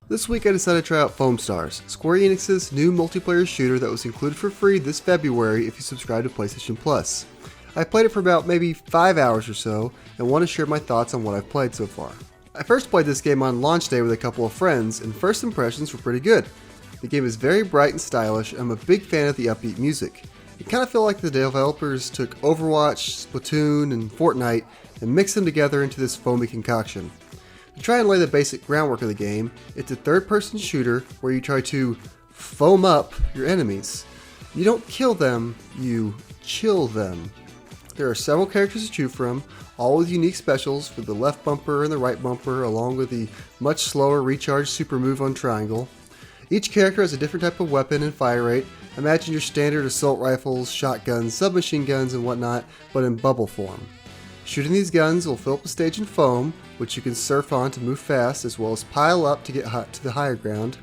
This week I decided to try out Foamstars, Square Enix's new multiplayer shooter that was included for free this February if you subscribe to PlayStation Plus. I played it for about maybe 5 hours or so, and want to share my thoughts on what I've played so far. I first played this game on launch day with a couple of friends, and first impressions were pretty good. The game is very bright and stylish, and I'm a big fan of the upbeat music. It kind of felt like the developers took Overwatch, Splatoon, and Fortnite and mixed them together into this foamy concoction. To try and lay the basic groundwork of the game, it's a third-person shooter where you try to foam up your enemies. You don't kill them, you chill them. There are several characters to choose from, all with unique specials for the left bumper and the right bumper, along with the much slower recharge super move on triangle. Each character has a different type of weapon and fire rate. Imagine your standard assault rifles, shotguns, submachine guns, and whatnot, but in bubble form. Shooting these guns will fill up the stage in foam, which you can surf on to move fast, as well as pile up to get to the higher ground.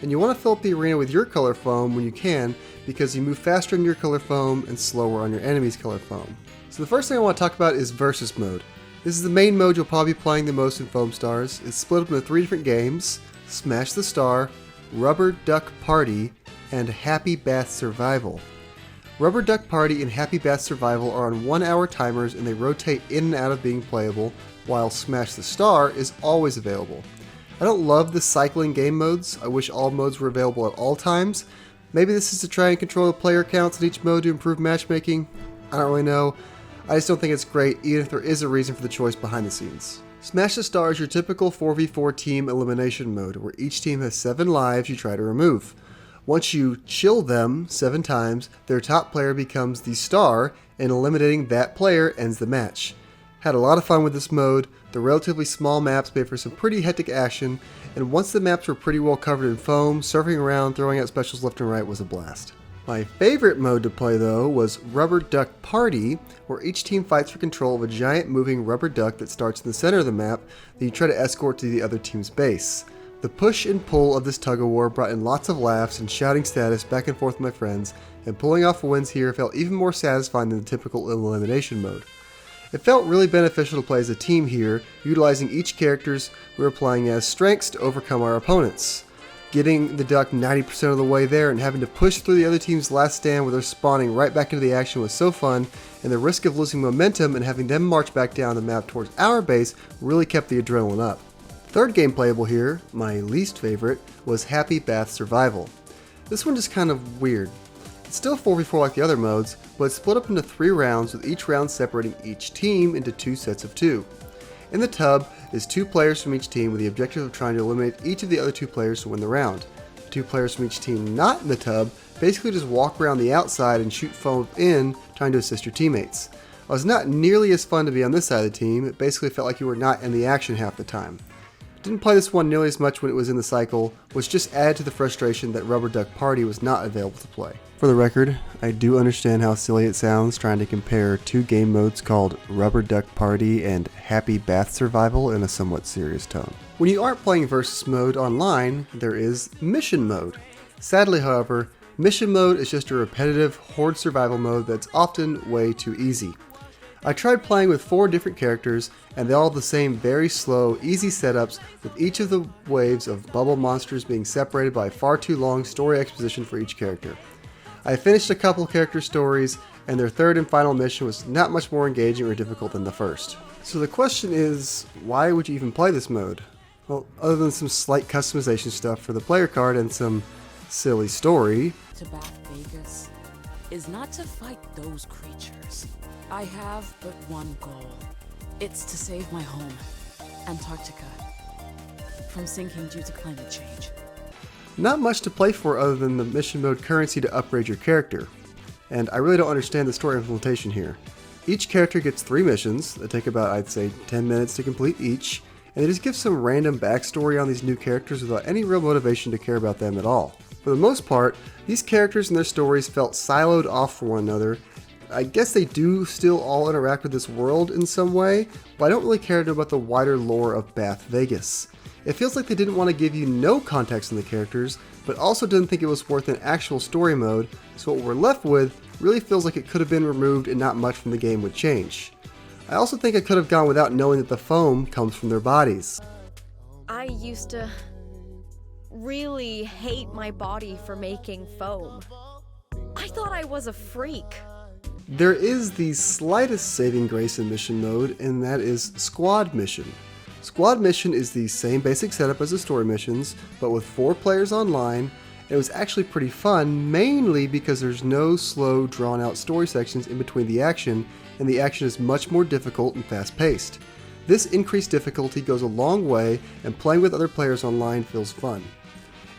And you want to fill up the arena with your color foam when you can, because you move faster on your color foam and slower on your enemy's color foam. So the first thing I want to talk about is Versus Mode. This is the main mode you'll probably be playing the most in Foamstars. It's split up into 3 different games: Smash the Star, Rubber Duck Party, and Happy Bath Survival. Rubber Duck Party and Happy Bath Survival are on 1-hour timers and they rotate in and out of being playable, while Smash the Star is always available. I don't love the cycling game modes. I wish all modes were available at all times. Maybe this is to try and control the player counts in each mode to improve matchmaking. I don't really know. I just don't think it's great, even if there is a reason for the choice behind the scenes. Smash the Star is your typical 4v4 team elimination mode, where each team has 7 lives you try to remove. Once you chill them 7 times, their top player becomes the star, and eliminating that player ends the match. Had a lot of fun with this mode. The relatively small maps made for some pretty hectic action, and once the maps were pretty well covered in foam, surfing around, throwing out specials left and right was a blast. My favorite mode to play though was Rubber Duck Party, where each team fights for control of a giant moving rubber duck that starts in the center of the map that you try to escort to the other team's base. The push and pull of this tug-of-war brought in lots of laughs and shouting status back and forth with my friends, and pulling off wins here felt even more satisfying than the typical elimination mode. It felt really beneficial to play as a team here, utilizing each characters we were playing as strengths to overcome our opponents. Getting the duck 90% of the way there and having to push through the other team's last stand where they're spawning right back into the action was so fun, and the risk of losing momentum and having them march back down the map towards our base really kept the adrenaline up. Third game playable here, my least favorite, was Happy Bath Survival. This one just kind of weird. It's still 4v4 like the other modes, but it's split up into 3 rounds with each round separating each team into 2 sets of 2. In the tub is 2 players from each team with the objective of trying to eliminate each of the other 2 players to win the round. The 2 players from each team not in the tub basically just walk around the outside and shoot foam in, trying to assist your teammates. It was not nearly as fun to be on this side of the team. It basically felt like you were not in the action half the time. Didn't play this one nearly as much when it was in the cycle, which just added to the frustration that Rubber Duck Party was not available to play. For the record, I do understand how silly it sounds trying to compare 2 game modes called Rubber Duck Party and Happy Bath Survival in a somewhat serious tone. When you aren't playing Versus Mode online, there is Mission Mode. Sadly, however, Mission Mode is just a repetitive horde survival mode that's often way too easy. I tried playing with 4 different characters, and they all have the same very slow, easy setups, with each of the waves of bubble monsters being separated by far too long story exposition for each character. I finished a couple character stories, and their third and final mission was not much more engaging or difficult than the first. So the question is, why would you even play this mode? Well, other than some slight customization stuff for the player card and some silly story. To Bath Vegas is not to fight those creatures. I have but one goal. It's to save my home, Antarctica, from sinking due to climate change. Not much to play for other than the mission mode currency to upgrade your character. And I really don't understand the story implementation here. Each character gets 3 missions that take about, I'd say, 10 minutes to complete each, and they just give some random backstory on these new characters without any real motivation to care about them at all. For the most part, these characters and their stories felt siloed off from one another. I guess they do still all interact with this world in some way, but I don't really care to know about the wider lore of Bath Vegas. It feels like they didn't want to give you no context on the characters, but also didn't think it was worth an actual story mode, so what we're left with really feels like it could have been removed and not much from the game would change. I also think I could have gone without knowing that the foam comes from their bodies. I used to really hate my body for making foam. I thought I was a freak. There is the slightest saving grace in mission mode, and that is Squad Mission. Squad Mission is the same basic setup as the story missions, but with 4 players online. It was actually pretty fun, mainly because there's no slow, drawn-out story sections in between the action, and the action is much more difficult and fast-paced. This increased difficulty goes a long way, and playing with other players online feels fun.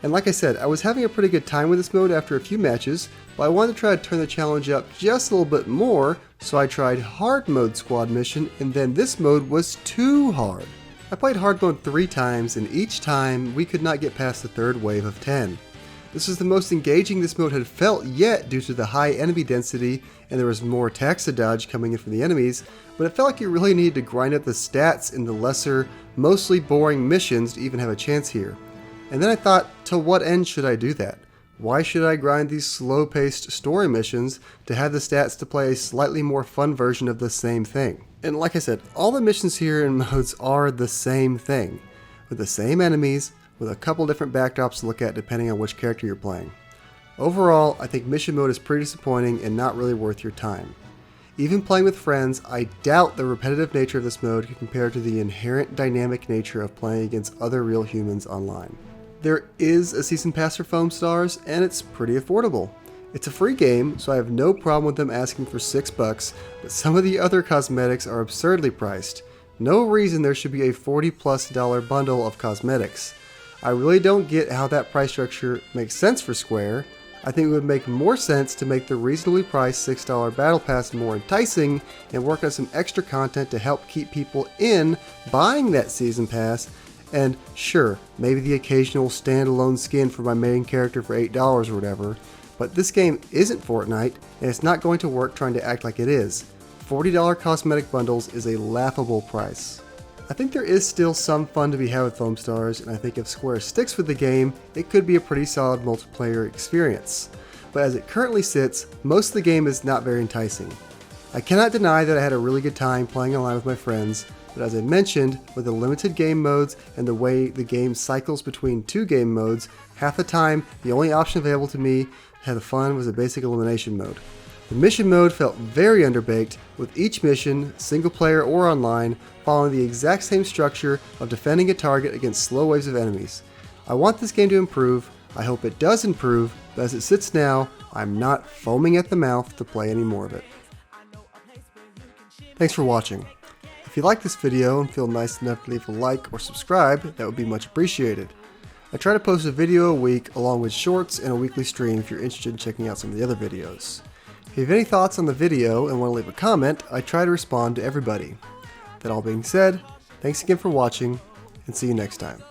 And like I said, I was having a pretty good time with this mode after a few matches, but I wanted to try to turn the challenge up just a little bit more, so I tried Hard Mode Squad Mission, and then this mode was too hard. I played Hard Mode 3 times, and each time we could not get past the 3rd wave of 10. This is the most engaging this mode had felt yet due to the high enemy density, and there was more attacks to dodge coming in from the enemies, but it felt like you really needed to grind up the stats in the lesser, mostly boring missions to even have a chance here. And then I thought, to what end should I do that? Why should I grind these slow-paced story missions to have the stats to play a slightly more fun version of the same thing? And like I said, all the missions here in modes are the same thing, with the same enemies, with a couple different backdrops to look at depending on which character you're playing. Overall, I think mission mode is pretty disappointing and not really worth your time. Even playing with friends, I doubt the repetitive nature of this mode can compare to the inherent dynamic nature of playing against other real humans online. There is a season pass for Foamstars, and it's pretty affordable. It's a free game, so I have no problem with them asking for $6, but some of the other cosmetics are absurdly priced. No reason there should be a $40+ bundle of cosmetics. I really don't get how that price structure makes sense for Square. I think it would make more sense to make the reasonably priced $6 Battle Pass more enticing and work on some extra content to help keep people in buying that Season Pass, and sure, maybe the occasional standalone skin for my main character for $8 or whatever, but this game isn't Fortnite, and it's not going to work trying to act like it is. $40 cosmetic bundles is a laughable price. I think there is still some fun to be had with Foamstars, and I think if Square sticks with the game, it could be a pretty solid multiplayer experience. But as it currently sits, most of the game is not very enticing. I cannot deny that I had a really good time playing online with my friends, but as I mentioned, with the limited game modes and the way the game cycles between 2 game modes, half the time the only option available to me to have fun was a basic elimination mode. The mission mode felt very underbaked, with each mission, single player or online, following the exact same structure of defending a target against slow waves of enemies. I want this game to improve, I hope it does improve, but as it sits now, I'm not foaming at the mouth to play any more of it. Thanks for watching. If you like this video and feel nice enough to leave a like or subscribe, that would be much appreciated. I try to post a video a week along with shorts and a weekly stream if you're interested in checking out some of the other videos. If you have any thoughts on the video and want to leave a comment, I try to respond to everybody. That all being said, thanks again for watching, and see you next time.